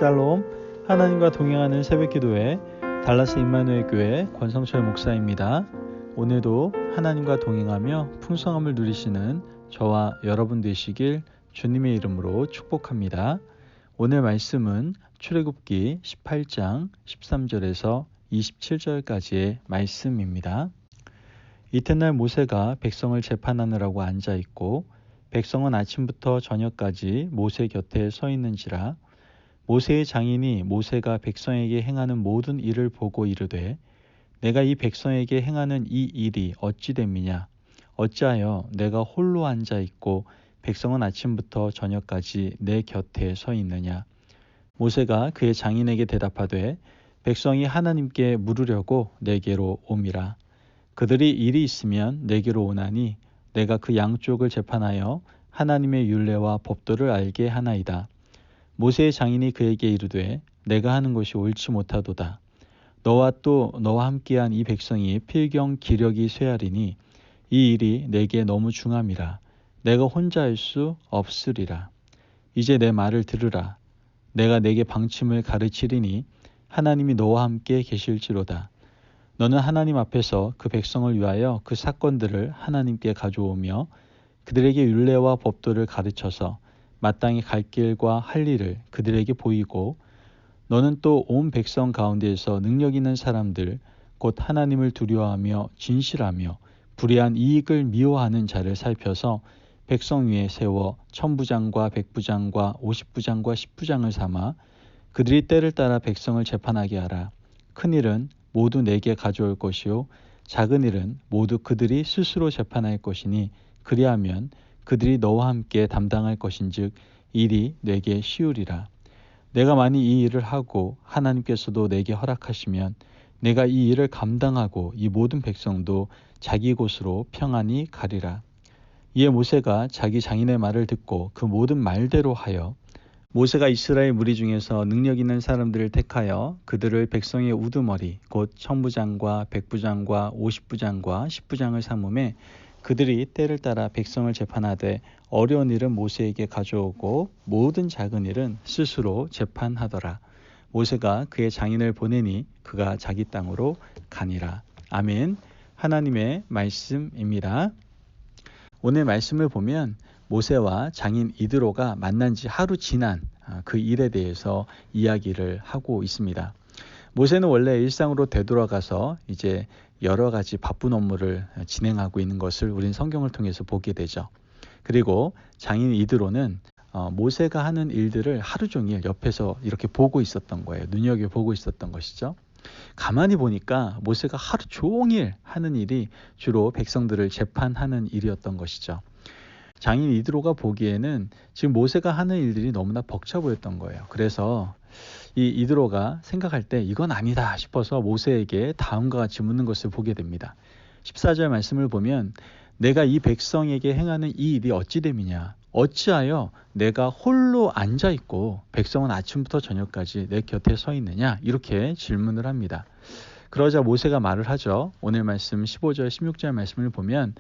샬롬, 하나님과 동행하는 새벽기도회 달라스 임마누엘 교회 권성철 목사입니다. 오늘도 하나님과 동행하며 풍성함을 누리시는 저와 여러분 되시길 주님의 이름으로 축복합니다. 오늘 말씀은 출애굽기 18장 13절에서 27절까지의 말씀입니다. 이튿날 모세가 백성을 재판하느라고 앉아있고 백성은 아침부터 저녁까지 모세 곁에 서 있는지라. 모세의 장인이 모세가 백성에게 행하는 모든 일을 보고 이르되 내가 이 백성에게 행하는 이 일이 어찌 됨이냐. 어찌하여 내가 홀로 앉아있고 백성은 아침부터 저녁까지 내 곁에 서 있느냐. 모세가 그의 장인에게 대답하되 백성이 하나님께 물으려고 내게로 옴이라. 그들이 일이 있으면 내게로 오나니 내가 그 양쪽을 재판하여 하나님의 율례와 법도를 알게 하나이다. 모세의 장인이 그에게 이르되 내가 하는 것이 옳지 못하도다. 너와 또 너와 함께한 이 백성이 필경 기력이 쇠하리니 이 일이 내게 너무 중함이라. 내가 혼자 할 수 없으리라. 이제 내 말을 들으라. 내가 내게 방침을 가르치리니 하나님이 너와 함께 계실지로다. 너는 하나님 앞에서 그 백성을 위하여 그 사건들을 하나님께 가져오며 그들에게 율례와 법도를 가르쳐서 마땅히 갈 길과 할 일을 그들에게 보이고 너는 또 온 백성 가운데에서 능력 있는 사람들 곧 하나님을 두려워하며 진실하며 불의한 이익을 미워하는 자를 살펴서 백성 위에 세워 천부장과 백부장과 50부장과 10부장을 삼아 그들이 때를 따라 백성을 재판하게 하라. 큰 일은 모두 내게 가져올 것이요 작은 일은 모두 그들이 스스로 재판할 것이니 그리하면 그들이 너와 함께 담당할 것인즉 일이 내게 쉬우리라. 내가 만일 이 일을 하고 하나님께서도 내게 허락하시면 내가 이 일을 감당하고 이 모든 백성도 자기 곳으로 평안히 가리라. 이에 모세가 자기 장인의 말을 듣고 그 모든 말대로 하여 모세가 이스라엘 무리 중에서 능력 있는 사람들을 택하여 그들을 백성의 우두머리 곧 천부장과 백부장과 50부장과 10부장을 삼음에 그들이 때를 따라 백성을 재판하되 어려운 일은 모세에게 가져오고 모든 작은 일은 스스로 재판하더라. 모세가 그의 장인을 보내니 그가 자기 땅으로 가니라. 아멘. 하나님의 말씀입니다. 오늘 말씀을 보면 모세와 장인 이드로가 만난 지 하루 지난 그 일에 대해서 이야기를 하고 있습니다. 모세는 원래 일상으로 되돌아가서 이제 여러 가지 바쁜 업무를 진행하고 있는 것을 우린 성경을 통해서 보게 되죠. 그리고 장인 이드로는 모세가 하는 일들을 하루 종일 옆에서 이렇게 보고 있었던 거예요. 눈여겨보고 있었던 것이죠. 가만히 보니까 모세가 하루 종일 하는 일이 주로 백성들을 재판하는 일이었던 것이죠. 장인 이드로가 보기에는 지금 모세가 하는 일들이 너무나 벅차 보였던 거예요. 그래서 이 이드로가 생각할 때 이건 아니다 싶어서 모세에게 다음과 같이 묻는 것을 보게 됩니다. 14절 말씀을 보면 내가 이 백성에게 행하는 이 일이 어찌 됨이냐. 어찌하여 내가 홀로 앉아있고 백성은 아침부터 저녁까지 내 곁에 서 있느냐. 이렇게 질문을 합니다. 그러자 모세가 말을 하죠. 오늘 말씀 15절 16절 말씀을 보면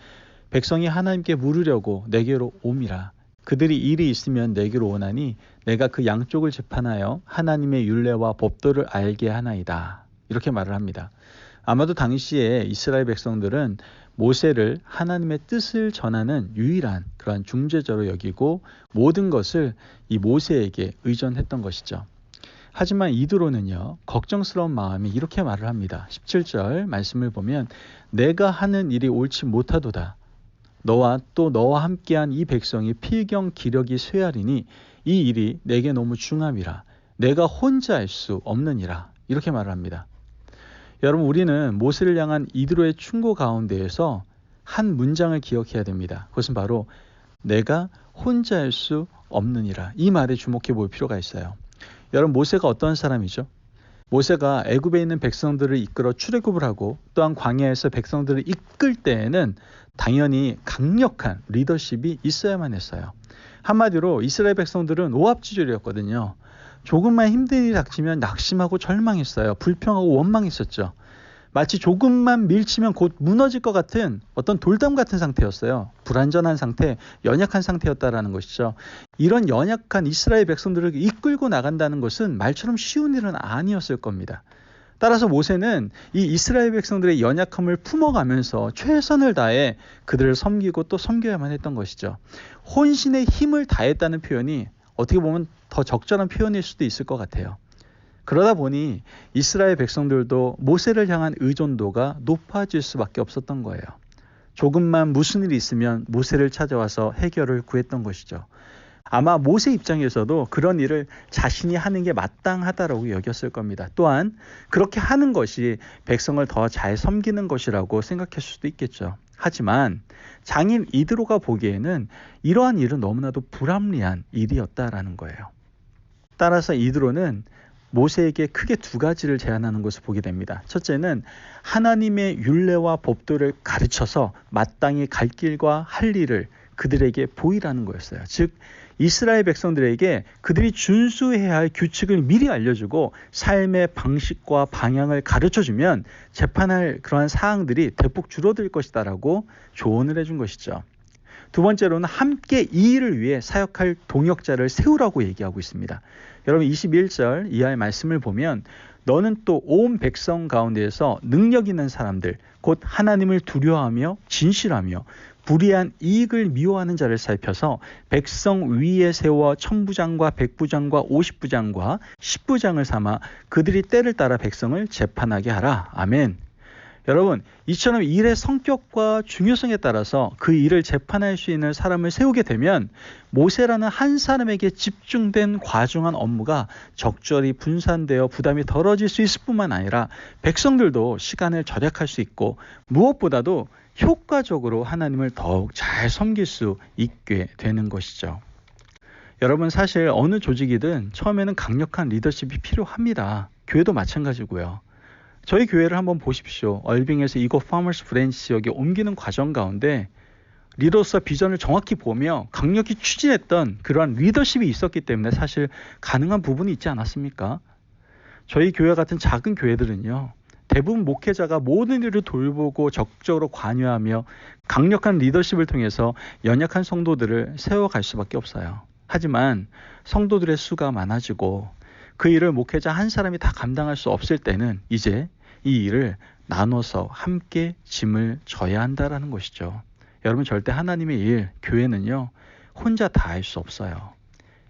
백성이 하나님께 물으려고 내게로 옴이라. 그들이 일이 있으면 내게로 오나니 내가 그 양쪽을 재판하여 하나님의 율례와 법도를 알게 하나이다. 이렇게 말을 합니다. 아마도 당시에 이스라엘 백성들은 모세를 하나님의 뜻을 전하는 유일한 그러한 중재자로 여기고 모든 것을 이 모세에게 의존했던 것이죠. 하지만 이드로는요, 걱정스러운 마음이 이렇게 말을 합니다. 17절 말씀을 보면 내가 하는 일이 옳지 못하도다. 너와 또 너와 함께한 이 백성이 필경 기력이 쇠하리니 이 일이 내게 너무 중함이라. 내가 혼자 할 수 없느니라. 이렇게 말을 합니다. 여러분, 우리는 모세를 향한 이드로의 충고 가운데에서 한 문장을 기억해야 됩니다. 그것은 바로 내가 혼자 할 수 없느니라. 이 말에 주목해 볼 필요가 있어요. 여러분, 모세가 어떤 사람이죠? 모세가 애굽에 있는 백성들을 이끌어 출애굽을 하고 또한 광야에서 백성들을 이끌 때에는 당연히 강력한 리더십이 있어야만 했어요. 한마디로 이스라엘 백성들은 오합지졸이었거든요. 조금만 힘든 일이 닥치면 낙심하고 절망했어요. 불평하고 원망했었죠. 마치 조금만 밀치면 곧 무너질 것 같은 어떤 돌담 같은 상태였어요. 불완전한 상태, 연약한 상태였다라는 것이죠. 이런 연약한 이스라엘 백성들을 이끌고 나간다는 것은 말처럼 쉬운 일은 아니었을 겁니다. 따라서 모세는 이 이스라엘 백성들의 연약함을 품어가면서 최선을 다해 그들을 섬기고 또 섬겨야만 했던 것이죠. 혼신의 힘을 다했다는 표현이 어떻게 보면 더 적절한 표현일 수도 있을 것 같아요. 그러다 보니 이스라엘 백성들도 모세를 향한 의존도가 높아질 수밖에 없었던 거예요. 조금만 무슨 일이 있으면 모세를 찾아와서 해결을 구했던 것이죠. 아마 모세 입장에서도 그런 일을 자신이 하는 게 마땅하다라고 여겼을 겁니다. 또한 그렇게 하는 것이 백성을 더 잘 섬기는 것이라고 생각했을 수도 있겠죠. 하지만 장인 이드로가 보기에는 이러한 일은 너무나도 불합리한 일이었다라는 거예요. 따라서 이드로는 모세에게 크게 두 가지를 제안하는 것을 보게 됩니다. 첫째는 하나님의 율례와 법도를 가르쳐서 마땅히 갈 길과 할 일을 그들에게 보이라는 거였어요. 즉 이스라엘 백성들에게 그들이 준수해야 할 규칙을 미리 알려주고 삶의 방식과 방향을 가르쳐주면 재판할 그러한 사항들이 대폭 줄어들 것이다라고 조언을 해준 것이죠. 두 번째로는 함께 이 일을 위해 사역할 동역자를 세우라고 얘기하고 있습니다. 여러분 21절 이하의 말씀을 보면 너는 또 온 백성 가운데에서 능력 있는 사람들 곧 하나님을 두려워하며 진실하며 불의한 이익을 미워하는 자를 살펴서 백성 위에 세워 천부장과 백부장과 50부장과 10부장을 삼아 그들이 때를 따라 백성을 재판하게 하라. 아멘. 여러분 이처럼 일의 성격과 중요성에 따라서 그 일을 재판할 수 있는 사람을 세우게 되면 모세라는 한 사람에게 집중된 과중한 업무가 적절히 분산되어 부담이 덜어질 수 있을 뿐만 아니라 백성들도 시간을 절약할 수 있고 무엇보다도 효과적으로 하나님을 더욱 잘 섬길 수 있게 되는 것이죠. 여러분 사실 어느 조직이든 처음에는 강력한 리더십이 필요합니다. 교회도 마찬가지고요. 저희 교회를 한번 보십시오. 얼빙에서 이곳 파머스 브랜치 지역에 옮기는 과정 가운데 리더로서 비전을 정확히 보며 강력히 추진했던 그러한 리더십이 있었기 때문에 사실 가능한 부분이 있지 않았습니까? 저희 교회 같은 작은 교회들은요. 대부분 목회자가 모든 일을 돌보고 적극적으로 관여하며 강력한 리더십을 통해서 연약한 성도들을 세워갈 수밖에 없어요. 하지만 성도들의 수가 많아지고 그 일을 목회자 한 사람이 다 감당할 수 없을 때는 이제 이 일을 나눠서 함께 짐을 져야 한다라는 것이죠. 여러분 절대 하나님의 일, 교회는요. 혼자 다 할 수 없어요.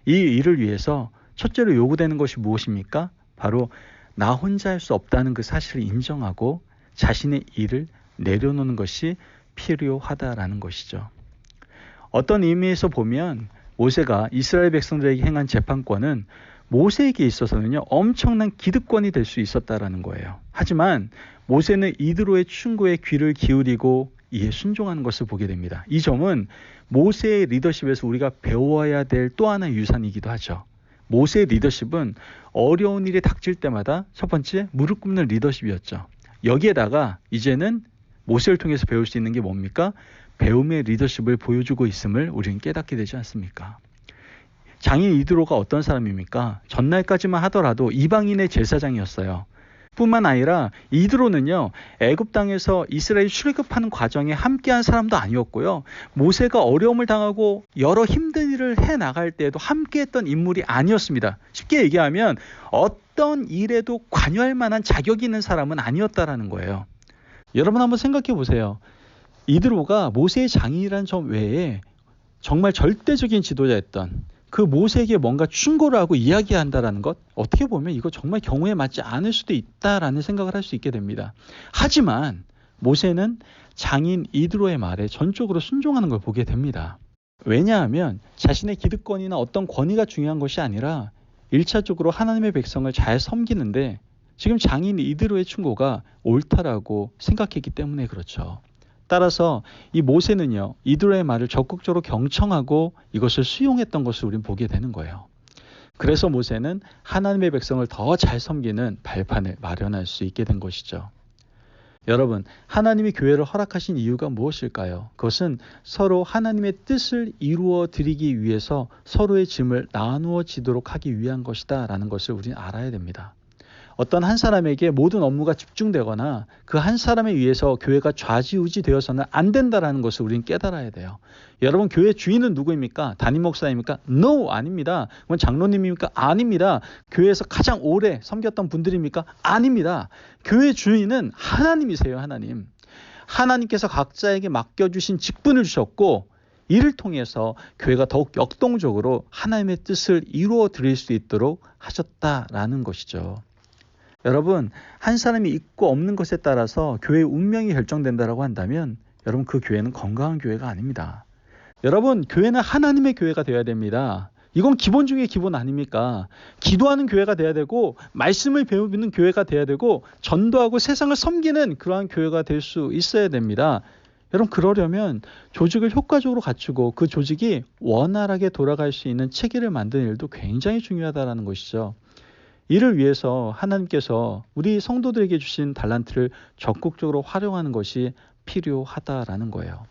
이 일을 위해서 첫째로 요구되는 것이 무엇입니까? 바로 나 혼자 할 수 없다는 그 사실을 인정하고 자신의 일을 내려놓는 것이 필요하다라는 것이죠. 어떤 의미에서 보면 모세가 이스라엘 백성들에게 행한 재판권은 모세에게 있어서는요 엄청난 기득권이 될 수 있었다라는 거예요. 하지만 모세는 이드로의 충고에 귀를 기울이고 이에 순종하는 것을 보게 됩니다. 이 점은 모세의 리더십에서 우리가 배워야 될 또 하나의 유산이기도 하죠. 모세의 리더십은 어려운 일이 닥칠 때마다 첫 번째 무릎 꿇는 리더십이었죠. 여기에다가 이제는 모세를 통해서 배울 수 있는 게 뭡니까? 배움의 리더십을 보여주고 있음을 우리는 깨닫게 되지 않습니까? 장인 이드로가 어떤 사람입니까? 전날까지만 하더라도 이방인의 제사장이었어요. 뿐만 아니라 이드로는요 애굽 땅에서 이스라엘 출애굽하는 과정에 함께한 사람도 아니었고요. 모세가 어려움을 당하고 여러 힘든 일을 해나갈 때에도 함께했던 인물이 아니었습니다. 쉽게 얘기하면 어떤 일에도 관여할 만한 자격이 있는 사람은 아니었다라는 거예요. 여러분 한번 생각해 보세요. 이드로가 모세의 장인이라는 점 외에 정말 절대적인 지도자였던 그 모세에게 뭔가 충고를 하고 이야기한다라는 것, 어떻게 보면 이거 정말 경우에 맞지 않을 수도 있다라는 생각을 할 수 있게 됩니다. 하지만 모세는 장인 이드로의 말에 전적으로 순종하는 걸 보게 됩니다. 왜냐하면 자신의 기득권이나 어떤 권위가 중요한 것이 아니라 1차적으로 하나님의 백성을 잘 섬기는데 지금 장인 이드로의 충고가 옳다라고 생각했기 때문에 그렇죠. 따라서 이 모세는요 이드로의 말을 적극적으로 경청하고 이것을 수용했던 것을 우리는 보게 되는 거예요. 그래서 모세는 하나님의 백성을 더 잘 섬기는 발판을 마련할 수 있게 된 것이죠. 여러분 하나님이 교회를 허락하신 이유가 무엇일까요? 그것은 서로 하나님의 뜻을 이루어 드리기 위해서 서로의 짐을 나누어지도록 하기 위한 것이다 라는 것을 우리는 알아야 됩니다. 어떤 한 사람에게 모든 업무가 집중되거나 그 한 사람에 의해서 교회가 좌지우지 되어서는 안 된다라는 것을 우리는 깨달아야 돼요. 여러분, 교회 주인은 누구입니까? 담임 목사입니까? No, 아닙니다. 그건 장로님입니까? 아닙니다. 교회에서 가장 오래 섬겼던 분들입니까? 아닙니다. 교회 주인은 하나님이세요, 하나님. 하나님께서 각자에게 맡겨주신 직분을 주셨고, 이를 통해서 교회가 더욱 역동적으로 하나님의 뜻을 이루어 드릴 수 있도록 하셨다라는 것이죠. 여러분, 한 사람이 있고 없는 것에 따라서 교회의 운명이 결정된다라고 한다면 여러분, 그 교회는 건강한 교회가 아닙니다. 여러분, 교회는 하나님의 교회가 되어야 됩니다. 이건 기본 중에 기본 아닙니까? 기도하는 교회가 돼야 되고, 말씀을 배우는 교회가 돼야 되고, 전도하고 세상을 섬기는 그러한 교회가 될 수 있어야 됩니다. 여러분, 그러려면 조직을 효과적으로 갖추고 그 조직이 원활하게 돌아갈 수 있는 체계를 만드는 일도 굉장히 중요하다는 것이죠. 이를 위해서 하나님께서 우리 성도들에게 주신 달란트를 적극적으로 활용하는 것이 필요하다라는 거예요.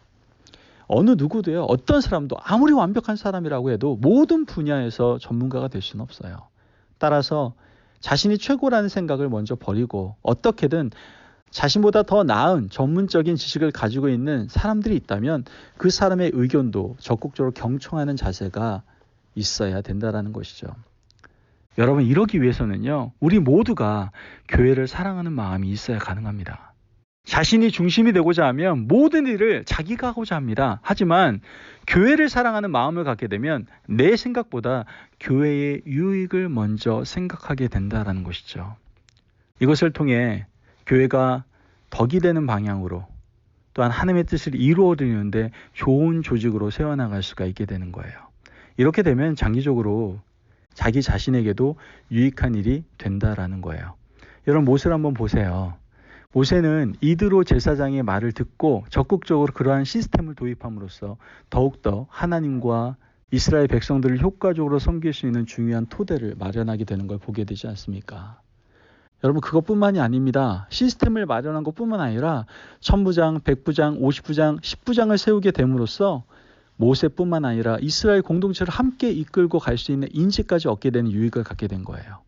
어느 누구도요, 어떤 사람도 아무리 완벽한 사람이라고 해도 모든 분야에서 전문가가 될 수는 없어요. 따라서 자신이 최고라는 생각을 먼저 버리고 어떻게든 자신보다 더 나은 전문적인 지식을 가지고 있는 사람들이 있다면 그 사람의 의견도 적극적으로 경청하는 자세가 있어야 된다는 것이죠. 여러분, 이러기 위해서는요, 우리 모두가 교회를 사랑하는 마음이 있어야 가능합니다. 자신이 중심이 되고자 하면 모든 일을 자기가 하고자 합니다. 하지만 교회를 사랑하는 마음을 갖게 되면 내 생각보다 교회의 유익을 먼저 생각하게 된다는 것이죠. 이것을 통해 교회가 덕이 되는 방향으로, 또한 하나님의 뜻을 이루어드리는데 좋은 조직으로 세워나갈 수가 있게 되는 거예요. 이렇게 되면 장기적으로 자기 자신에게도 유익한 일이 된다라는 거예요. 여러분, 모세를 한번 보세요. 모세는 이드로 제사장의 말을 듣고 적극적으로 그러한 시스템을 도입함으로써 더욱더 하나님과 이스라엘 백성들을 효과적으로 섬길 수 있는 중요한 토대를 마련하게 되는 걸 보게 되지 않습니까? 여러분, 그것뿐만이 아닙니다. 시스템을 마련한 것뿐만 아니라 1000부장, 100부장, 50부장, 10부장을 세우게 됨으로써 모세뿐만 아니라 이스라엘 공동체를 함께 이끌고 갈 수 있는 인지까지 얻게 되는 유익을 갖게 된 거예요.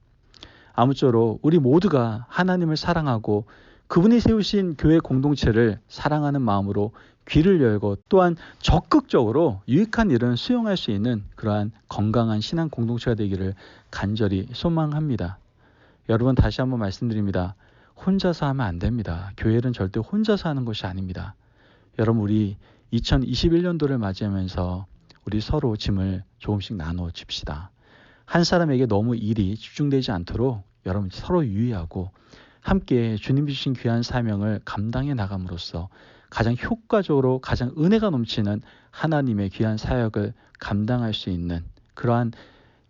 아무쪼록 우리 모두가 하나님을 사랑하고 그분이 세우신 교회 공동체를 사랑하는 마음으로 귀를 열고 또한 적극적으로 유익한 일은 수용할 수 있는 그러한 건강한 신앙 공동체가 되기를 간절히 소망합니다. 여러분, 다시 한번 말씀드립니다. 혼자서 하면 안 됩니다. 교회는 절대 혼자서 하는 것이 아닙니다. 여러분, 우리 2021년도를 맞이하면서 우리 서로 짐을 조금씩 나눠 줍시다. 한 사람에게 너무 일이 집중되지 않도록 여러분 서로 유의하고 함께 주님 주신 귀한 사명을 감당해 나감으로써 가장 효과적으로 가장 은혜가 넘치는 하나님의 귀한 사역을 감당할 수 있는 그러한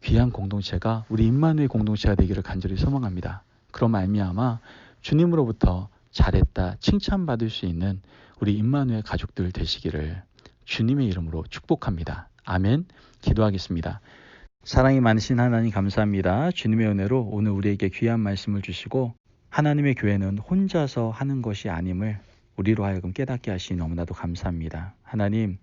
귀한 공동체가 우리 임마누엘 공동체가 되기를 간절히 소망합니다. 그런 말미암아 주님으로부터 잘했다 칭찬받을 수 있는 우리 임마누엘 가족들 되시기를 주님의 이름으로 축복합니다. 아멘. 기도하겠습니다. 사랑이 많으신 하나님 감사합니다. 주님의 은혜로 오늘 우리에게 귀한 말씀을 주시고 하나님의 교회는 혼자서 하는 것이 아님을 우리로 하여금 깨닫게 하시니 너무나도 감사합니다. 하나님,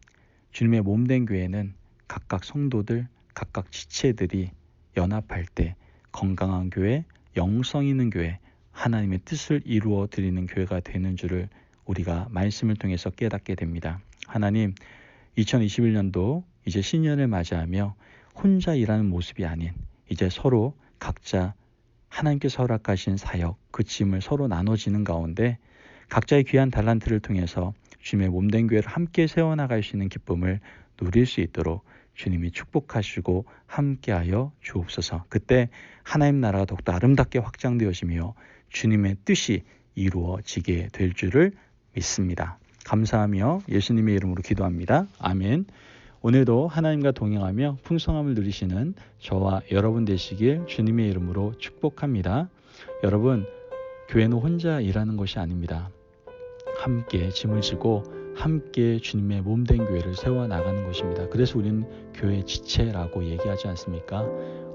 주님의 몸된 교회는 각각 성도들, 각각 지체들이 연합할 때 건강한 교회, 영성 있는 교회, 하나님의 뜻을 이루어 드리는 교회가 되는 줄을 우리가 말씀을 통해서 깨닫게 됩니다. 하나님, 2021년도 이제 신년을 맞이하며 혼자 일하는 모습이 아닌 이제 서로 각자 하나님께서 허락하신 사역, 그 짐을 서로 나눠지는 가운데 각자의 귀한 달란트를 통해서 주님의 몸된 교회를 함께 세워나갈 수 있는 기쁨을 누릴 수 있도록 주님이 축복하시고 함께하여 주옵소서. 그때 하나님 나라가 더욱더 아름답게 확장되어지며 주님의 뜻이 이루어지게 될 줄을 믿습니다. 감사하며 예수님의 이름으로 기도합니다. 아멘. 오늘도 하나님과 동행하며 풍성함을 누리시는 저와 여러분 되시길 주님의 이름으로 축복합니다. 여러분, 교회는 혼자 일하는 것이 아닙니다. 함께 짐을 지고 함께 주님의 몸된 교회를 세워나가는 것입니다. 그래서 우리는 교회 지체라고 얘기하지 않습니까?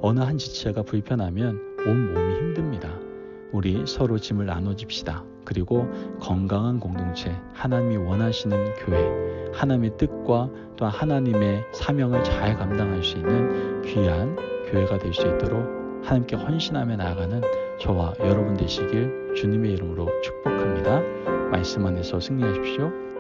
어느 한 지체가 불편하면 온 몸이 힘듭니다. 우리 서로 짐을 나눠줍시다. 그리고 건강한 공동체, 하나님이 원하시는 교회, 하나님의 뜻과 또 하나님의 사명을 잘 감당할 수 있는 귀한 교회가 될 수 있도록 하나님께 헌신하며 나아가는 저와 여러분 되시길 주님의 이름으로 축복합니다. 말씀 안에서 승리하십시오.